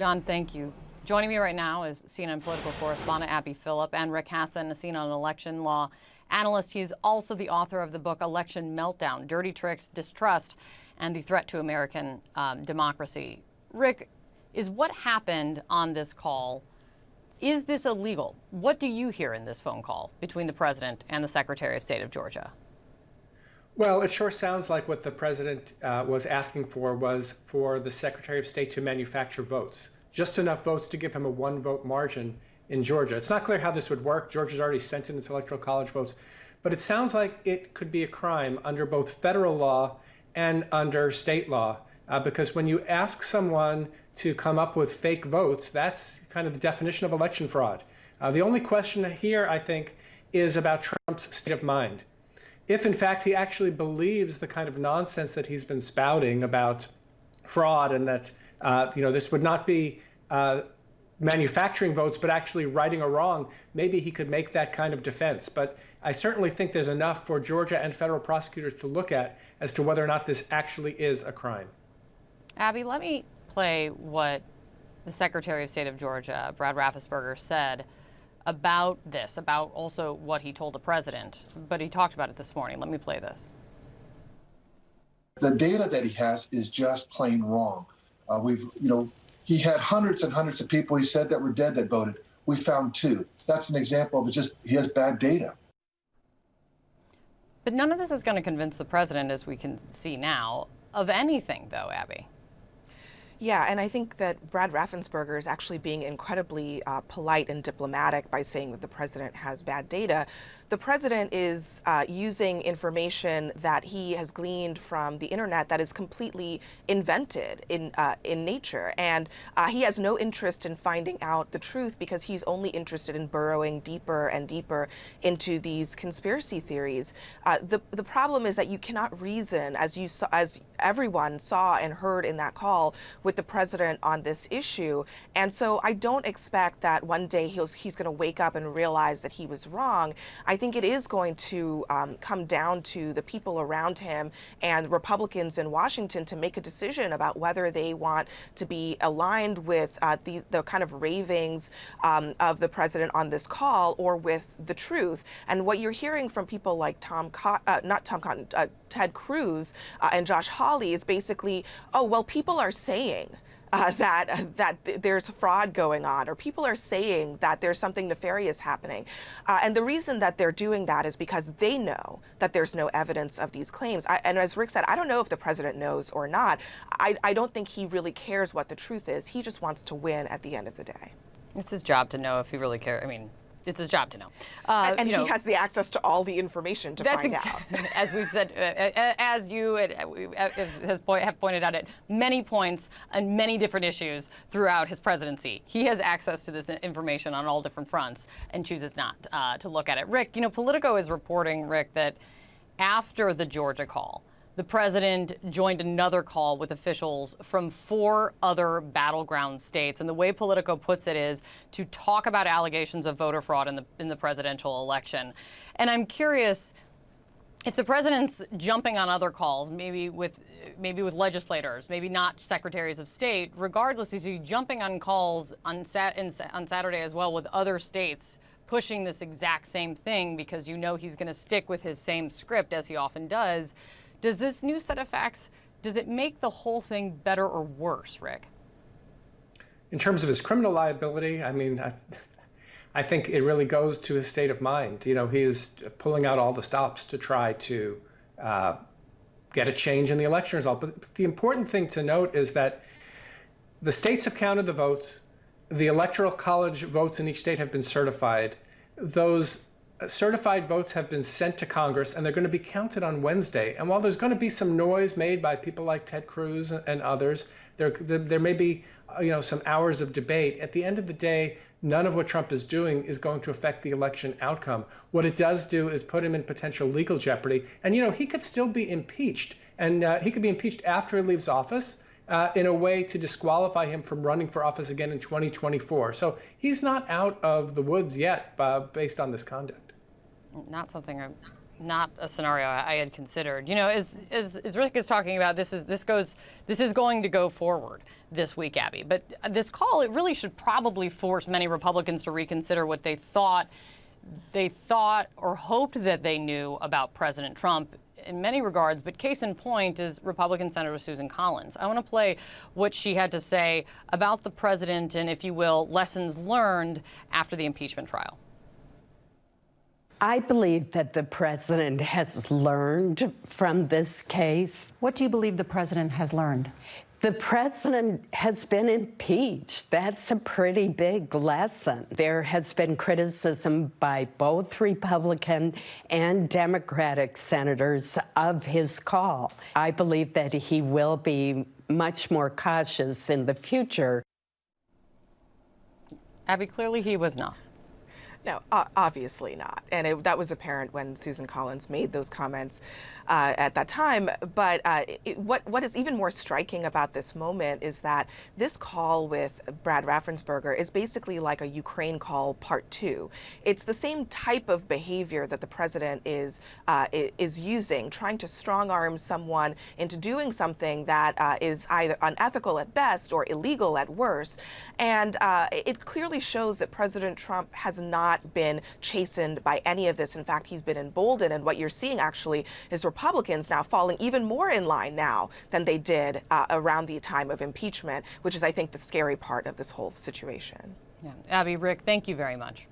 John, thank you. Joining me right now is CNN political correspondent Phillip and Rick Hasen, a CNN election law analyst. He's also the author of the book Election Meltdown: Dirty Tricks, Distrust, and the Threat to American Democracy. Rick, is what happened on this call, is this illegal? What do you hear in this phone call between the president and the Secretary of State of Georgia? Well, it sure sounds like what the president was asking for was for the Secretary of State to manufacture votes, just enough votes to give him a one-vote margin in Georgia. It's not clear how this would work. Georgia's already sent in its electoral college votes, but it sounds like it could be a crime under both federal law and under state law, because when you ask someone to come up with fake votes, that's kind of the definition of election fraud. The only question here, I think, is about Trump's state of mind. If, in fact, he actually believes the kind of nonsense that he's been spouting about fraud and that this would not be manufacturing votes, but actually righting a wrong, maybe he could make that kind of defense. But I certainly think there's enough for Georgia and federal prosecutors to look at as to whether or not this actually is a crime. Abby, let me play what the Secretary of State of Georgia, Brad Raffensperger, said about this, about also what he told the president, but he talked about it this morning. Let me play this. The data that he has is just plain wrong. He had hundreds and hundreds of people, he said, that were dead that voted. We found 2. That's an example of it. Just he has bad data. But none of this is going to convince the president, as we can see now, of anything, though, Abby. Yeah, and I think that Brad Raffensperger is actually being incredibly polite and diplomatic by saying that the president has bad data. The president is using information that he has gleaned from the internet that is completely invented in nature, and he has no interest in finding out the truth because he's only interested in burrowing deeper and deeper into these conspiracy theories. The problem is that you cannot reason, as everyone saw and heard in that call, with the president on this issue. And so I don't expect that one day he's going to wake up and realize that he was wrong. I think it is going to come down to the people around him and Republicans in Washington to make a decision about whether they want to be aligned with the kind of ravings of the president on this call or with the truth. And what you're hearing from people like Ted Cruz and Josh Hawley is basically, oh, well, people are saying that there's fraud going on, or people are saying that there's something nefarious happening. And the reason that they're doing that is because they know that there's no evidence of these claims. And as Rick said, I don't know if the president knows or not. I don't think he really cares what the truth is. He just wants to win at the end of the day. It's his job to know if he really cares. I mean, it's his job to know. And he has the access to all the information to find out. As we've said, as you have pointed out at many points and many different issues throughout his presidency, he has access to this information on all different fronts and chooses not to look at it. Rick, Politico is reporting, Rick, that after the Georgia call, the president joined another call with officials from 4 other battleground states. And the way Politico puts it is to talk about allegations of voter fraud in the presidential election. And I'm curious if the president's jumping on other calls, maybe with legislators, maybe not secretaries of state. Regardless, is he jumping on calls on Saturday as well with other states, pushing this exact same thing because he's going to stick with his same script as he often does? Does this new set of facts, does it make the whole thing better or worse, Rick? In terms of his criminal liability, I mean, I think it really goes to his state of mind. He is pulling out all the stops to try to get a change in the election result. But the important thing to note is that the states have counted the votes. The electoral college votes in each state have been certified. Those certified votes have been sent to Congress, and they're going to be counted on Wednesday. And while there's going to be some noise made by people like Ted Cruz and others, there may be some hours of debate. At the end of the day, none of what Trump is doing is going to affect the election outcome. What it does do is put him in potential legal jeopardy. And he could still be impeached, and he could be impeached after he leaves office. In a way to disqualify him from running for office again in 2024. So he's not out of the woods yet based on this conduct. Not something not a scenario I had considered. You know, as Rick is talking about, this is going to go forward this week, Abby. But this call, it really should probably force many Republicans to reconsider what they thought or hoped that they knew about President Trump in many regards. But case in point is Republican Senator Susan Collins. I want to play what she had to say about the president and, if you will, lessons learned after the impeachment trial. I believe that the president has learned from this case. What do you believe the president has learned? The president has been impeached. That's a pretty big lesson. There has been criticism by both Republican and Democratic senators of his call. I believe that he will be much more cautious in the future. Abby, clearly he was not. No, obviously not. And that was apparent when Susan Collins made those comments at that time. But what is even more striking about this moment is that this call with Brad Raffensperger is basically like a Ukraine call part 2. It's the same type of behavior that the president is using, trying to strong arm someone into doing something that is either unethical at best or illegal at worst. And it clearly shows that President Trump has not been chastened by any of this. In fact, he's been emboldened. And what you're seeing actually is Republicans now falling even more in line now than they did around the time of impeachment, which is, I think, the scary part of this whole situation. Yeah. Abby, Rick, thank you very much.